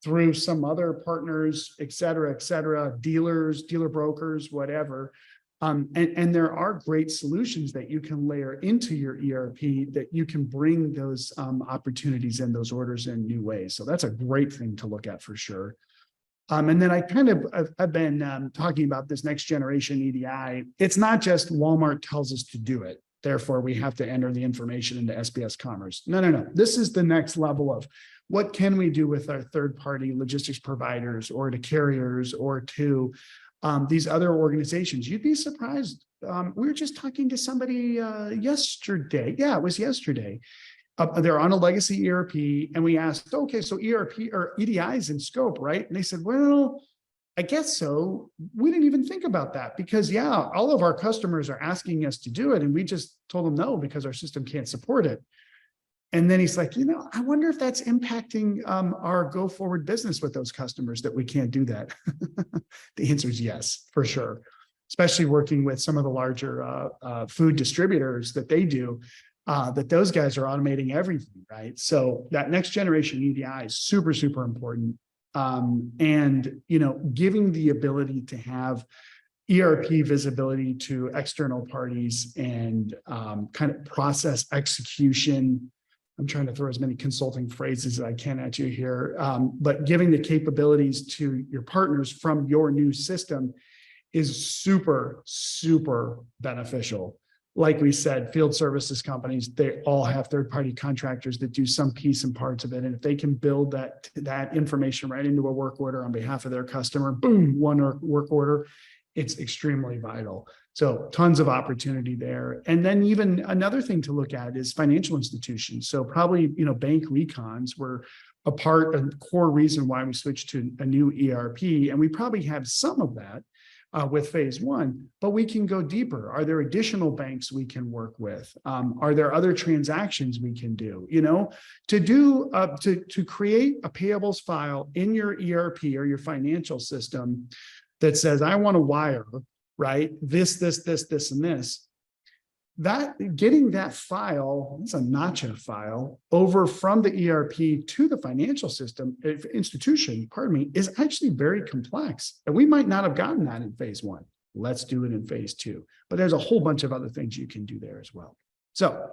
through some other partners, et cetera, dealers, dealer brokers, whatever. And there are great solutions that you can layer into your ERP that you can bring those opportunities and those orders in new ways. So that's a great thing to look at for sure. And then I've been talking about this next generation EDI. It's not just Walmart tells us to do it, therefore we have to enter the information into SBS Commerce. No. This is the next level of what can we do with our third-party logistics providers or to carriers or to these other organizations. You'd be surprised. We were just talking to somebody yesterday. Yeah, it was yesterday. They're on a legacy ERP, and we asked, okay, so ERP or EDI is in scope, right? And they said, well, I guess so. We didn't even think about that because, yeah, all of our customers are asking us to do it, and we just told them no because our system can't support it. And then he's like, I wonder if that's impacting our go forward business with those customers that we can't do that. The answer is yes, for sure. especially working with some of the larger food distributors that they do, that those guys are automating everything, right? So that next generation EDI is super, super important. And, giving the ability to have ERP visibility to external parties and kind of process execution. I'm trying to throw as many consulting phrases as I can at you here, but giving the capabilities to your partners from your new system is super, super beneficial. Like we said, field services companies, they all have third-party contractors that do some piece and parts of it. And if they can build that information right into a work order on behalf of their customer, boom, one work order, it's extremely vital. So tons of opportunity there. And then even another thing to look at is financial institutions. So probably, bank recons were a core reason why we switched to a new ERP. And we probably have some of that with phase one, but we can go deeper. Are there additional banks we can work with? Are there other transactions we can do? To create a payables file in your ERP or your financial system that says, I want to wire, right? This, and this. That getting that file, it's a Nacha file, over from the ERP to the financial system institution, is actually very complex. And we might not have gotten that in phase one. Let's do it in phase two. But there's a whole bunch of other things you can do there as well. So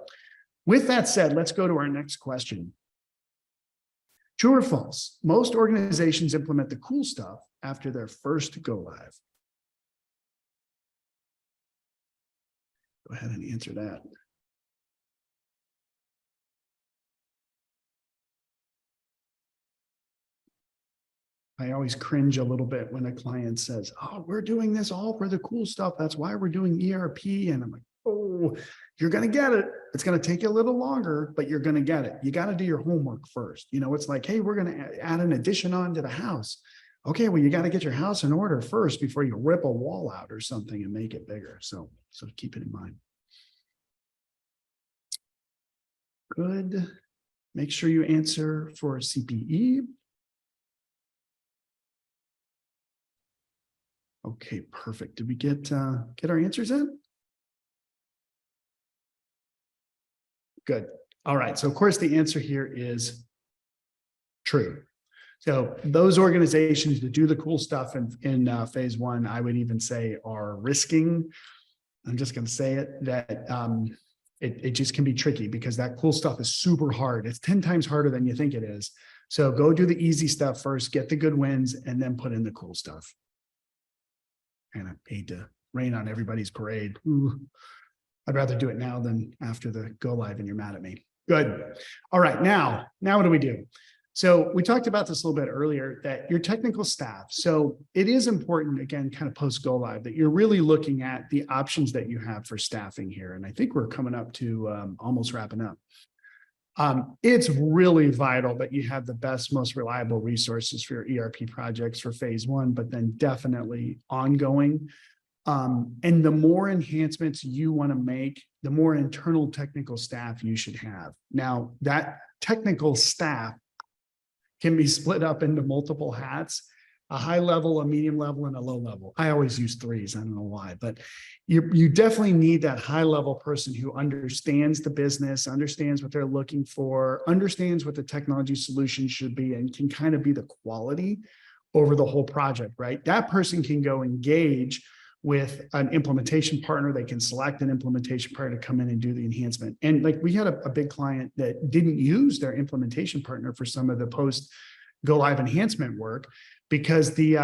with that said, let's go to our next question. True or false? Most organizations implement the cool stuff after their first go live. Go ahead and answer that. I always cringe a little bit when a client says, oh, we're doing this all for the cool stuff. That's why we're doing ERP. And I'm like, oh, you're going to get it. It's going to take you a little longer, but you're going to get it. You got to do your homework first. It's like, hey, we're going to add an addition on to the house. Okay, well, you got to get your house in order first before you rip a wall out or something and make it bigger. So keep it in mind. Good. Make sure you answer for CPE. Okay, perfect. Did we get our answers in? Good. All right. So of course the answer here is true. So those organizations that do the cool stuff in phase one, I would even say are risking. I'm just going to say it, that it just can be tricky because that cool stuff is super hard. It's 10 times harder than you think it is. So go do the easy stuff first, get the good wins, and then put in the cool stuff. And I hate to rain on everybody's parade. Ooh, I'd rather do it now than after the go live and you're mad at me. Good. All right. Now what do we do? So we talked about this a little bit earlier, that your technical staff. So it is important, again, kind of post go live, that you're really looking at the options that you have for staffing here. And I think we're coming up to almost wrapping up. It's really vital that you have the best, most reliable resources for your ERP projects for phase one, but then definitely ongoing. And the more enhancements you want to make, the more internal technical staff you should have. Now, that technical staff can be split up into multiple hats, a high level, a medium level, and a low level. I always use threes. I don't know why, but you definitely need that high level person who understands the business, understands what they're looking for, understands what the technology solution should be, and can kind of be the quality over the whole project, right? That person can go engage with an implementation partner. They can select an implementation partner to come in and do the enhancement. And like we had a big client that didn't use their implementation partner for some of the post go live enhancement work because the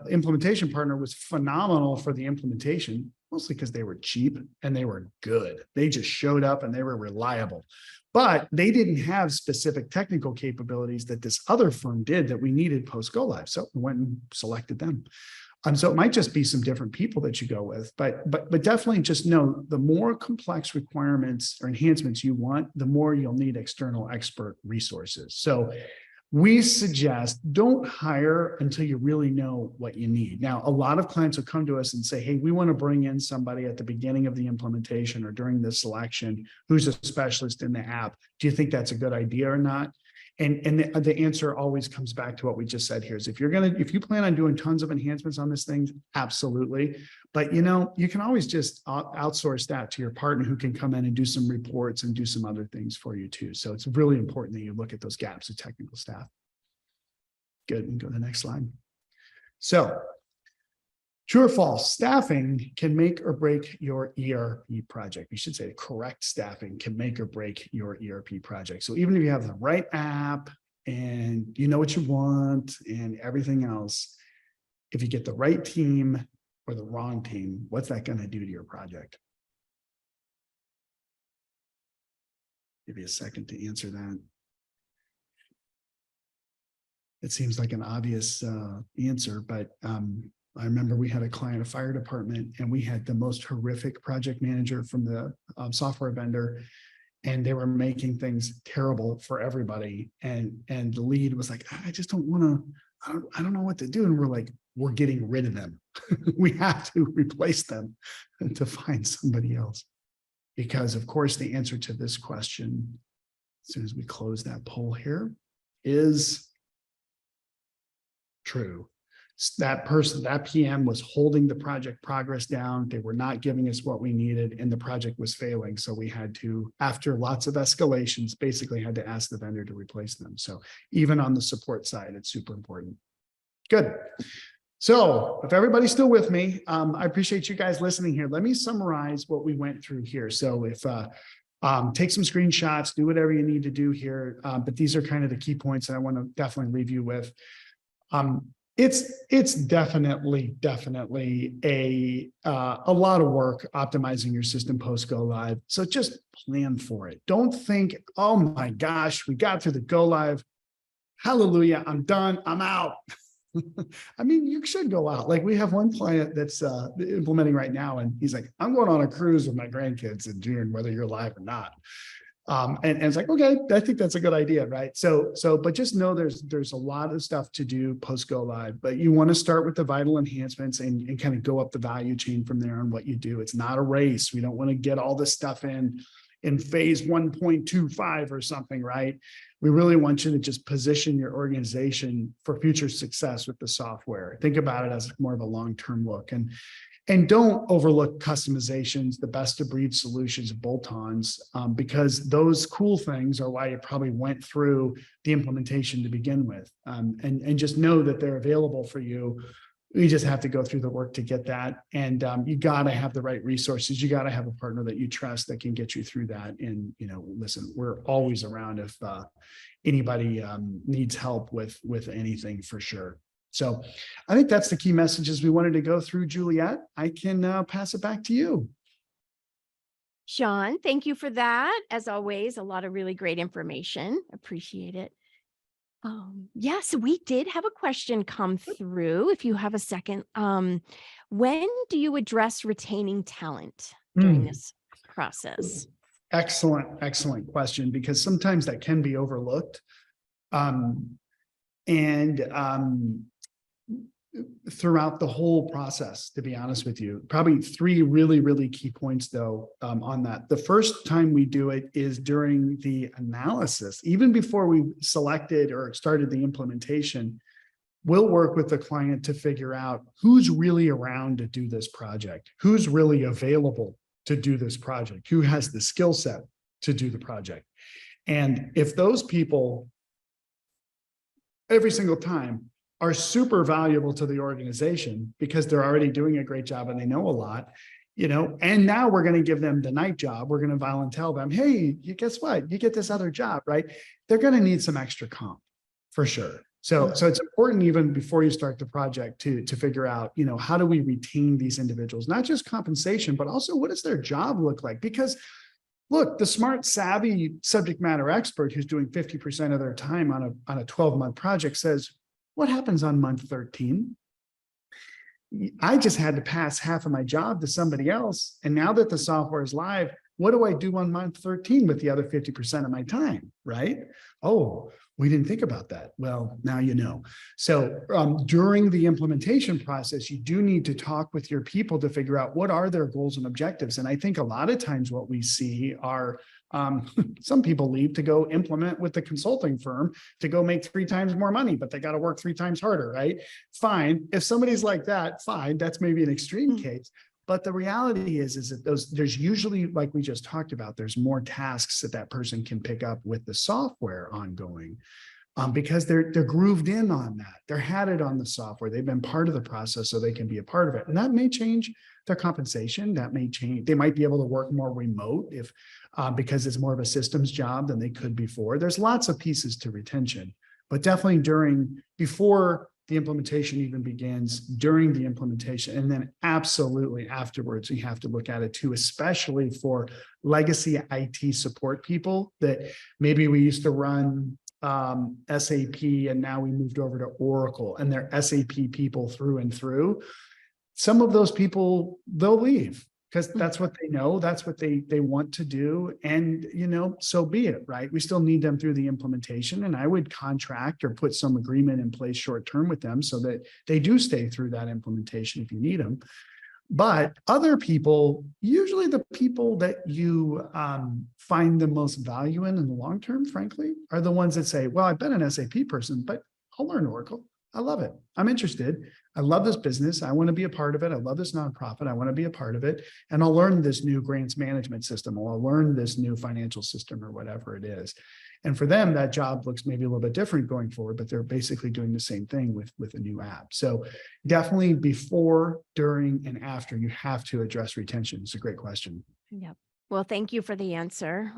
implementation partner was phenomenal for the implementation, mostly because they were cheap and they were good. They just showed up and they were reliable. But they didn't have specific technical capabilities that this other firm did that we needed post go live. So we went and selected them. So it might just be some different people that you go with, but definitely just know the more complex requirements or enhancements you want, the more you'll need external expert resources. So we suggest don't hire until you really know what you need. Now, a lot of clients will come to us and say, hey, we want to bring in somebody at the beginning of the implementation or during the selection who's a specialist in the app. Do you think that's a good idea or not? And the answer always comes back to what we just said here is if you plan on doing tons of enhancements on this thing, absolutely. But you can always just outsource that to your partner who can come in and do some reports and do some other things for you too. So it's really important that you look at those gaps of technical staff. Good, and go to the next slide. So true or false, staffing can make or break your ERP project. You should say correct staffing can make or break your ERP project. So even if you have the right app and you know what you want and everything else, if you get the right team or the wrong team, what's that going to do to your project? Give you a second to answer that. It seems like an obvious answer, but I remember we had a client, a fire department, and we had the most horrific project manager from the software vendor, and they were making things terrible for everybody. And the lead was like, I just don't want to, I don't know what to do. And we're like, we're getting rid of them. We have to replace them to find somebody else. Because of course, the answer to this question, as soon as we close that poll here, is true. That person, that PM was holding the project progress down. They were not giving us what we needed and the project was failing. So we had to, after lots of escalations, basically had to ask the vendor to replace them. So even on the support side, it's super important. Good. So if everybody's still with me, I appreciate you guys listening here. Let me summarize what we went through here. So if take some screenshots, do whatever you need to do here. But these are kind of the key points that I want to definitely leave you with. It's definitely a lot of work optimizing your system post go live. So just plan for it. Don't think, oh my gosh, we got through the go live. Hallelujah, I'm done, I'm out. I mean, you should go out. Like we have one client that's implementing right now, and he's like, I'm going on a cruise with my grandkids in June, whether you're live or not. And it's like, okay, I think that's a good idea, right? So, but just know there's a lot of stuff to do post go live, but you want to start with the vital enhancements and kind of go up the value chain from there on what you do. It's not a race. We don't want to get all this stuff in phase 1.25 or something, right? We really want you to just position your organization for future success with the software. Think about it as more of a long-term look. And don't overlook customizations, the best of breed solutions, bolt-ons, because those cool things are why you probably went through the implementation to begin with. And just know that they're available for you. You just have to go through the work to get that. And you got to have the right resources. You got to have a partner that you trust that can get you through that. And, listen, we're always around if anybody needs help with anything for sure. So I think that's the key messages we wanted to go through, Juliet. I can pass it back to you. Shawn, thank you for that. As always, a lot of really great information. Appreciate it. Yes, we did have a question come through. If you have a second, when do you address retaining talent during this process? Excellent question, because sometimes that can be overlooked. Throughout the whole process, to be honest with you, probably three really key points though on that. The first time we do it is during the analysis. Even before we selected or started the implementation, we'll work with the client to figure out who's really around to do this project, who's really available to do this project, who has the skill set to do the project. And if those people every single time are super valuable to the organization because they're already doing a great job and they know a lot, and now we're going to give them the night job. We're going to volunteer them. Hey, guess what? You get this other job, right? They're going to need some extra comp for sure. So it's important even before you start the project to figure out, how do we retain these individuals, not just compensation, but also what does their job look like? Because look, the smart, savvy subject matter expert who's doing 50% of their time on a 12-month project says, what happens on month 13? I just had to pass half of my job to somebody else. And now that the software is live, what do I do on month 13 with the other 50% of my time, right? Oh, we didn't think about that. Well, now you know. So during the implementation process, you do need to talk with your people to figure out what are their goals and objectives. And I think a lot of times what we see are Some people leave to go implement with the consulting firm to go make 3 times more money, but they got to work 3 times harder, right? Fine. If somebody's like that, fine. That's maybe an extreme case. But the reality is that there's usually, like we just talked about, there's more tasks that person can pick up with the software ongoing. Because they're grooved in on that. They're had it on the software. They've been part of the process, so they can be a part of it. And that may change their compensation. That may change. They might be able to work more remote if because it's more of a systems job than they could before. There's lots of pieces to retention, but definitely before the implementation even begins, during the implementation, and then absolutely afterwards, you have to look at it too, especially for legacy IT support people that maybe we used to run SAP and now we moved over to Oracle, and they're SAP people through and through. Some of those people, they'll leave because that's what they know, that's what they want to do. And, so be it, right? We still need them through the implementation, and I would contract or put some agreement in place short-term with them so that they do stay through that implementation if you need them. But other people, usually the people that you find the most value in the long term, frankly, are the ones that say, well, I've been an SAP person, but I'll learn Oracle. I love it. I'm interested. I love this business. I want to be a part of it. I love this nonprofit. I want to be a part of it. And I'll learn this new grants management system, or I'll learn this new financial system, or whatever it is. And for them, that job looks maybe a little bit different going forward, but they're basically doing the same thing with a new app. So definitely before, during, and after, you have to address retention. It's a great question. Yep. Well, thank you for the answer.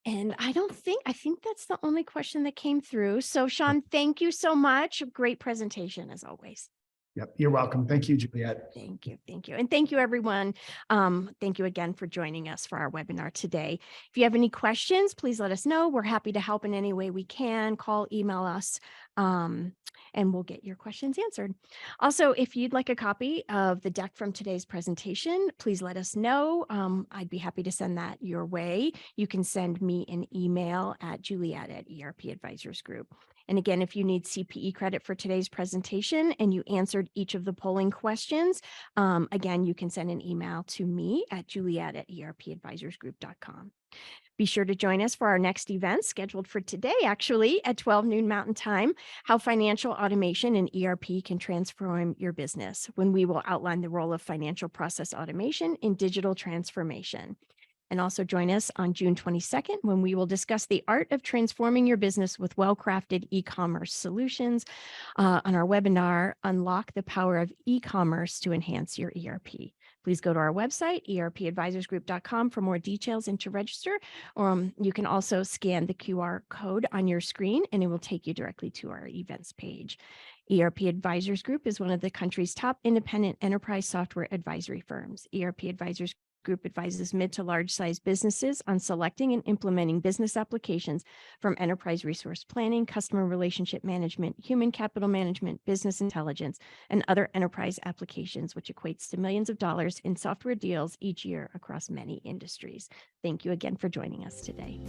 And I think that's the only question that came through. So Shawn, thank you so much. Great presentation as always. Yep. You're welcome. Thank you, Juliet. Thank you. Thank you. And thank you, everyone. Thank you again for joining us for our webinar today. If you have any questions, please let us know. We're happy to help in any way we can. Call, email us, and we'll get your questions answered. Also, if you'd like a copy of the deck from today's presentation, please let us know. I'd be happy to send that your way. You can send me an email at Juliet@ERP Advisors Group. And again, if you need CPE credit for today's presentation and you answered each of the polling questions, again, you can send an email to me at juliet@erpadvisorsgroup.com. Be sure to join us for our next event scheduled for today, actually, at 12 noon Mountain Time, how financial automation and ERP can transform your business, when we will outline the role of financial process automation in digital transformation. And also join us on June 22nd, when we will discuss the art of transforming your business with well-crafted e-commerce solutions on our webinar, Unlock the Power of E-commerce to Enhance Your ERP. Please go to our website, erpadvisorsgroup.com, for more details and to register. You can also scan the QR code on your screen, and it will take you directly to our events page. ERP Advisors Group is one of the country's top independent enterprise software advisory firms. ERP Advisors Group advises mid to large size businesses on selecting and implementing business applications from enterprise resource planning, customer relationship management, human capital management, business intelligence, and other enterprise applications, which equates to millions of dollars in software deals each year across many industries. Thank you again for joining us today.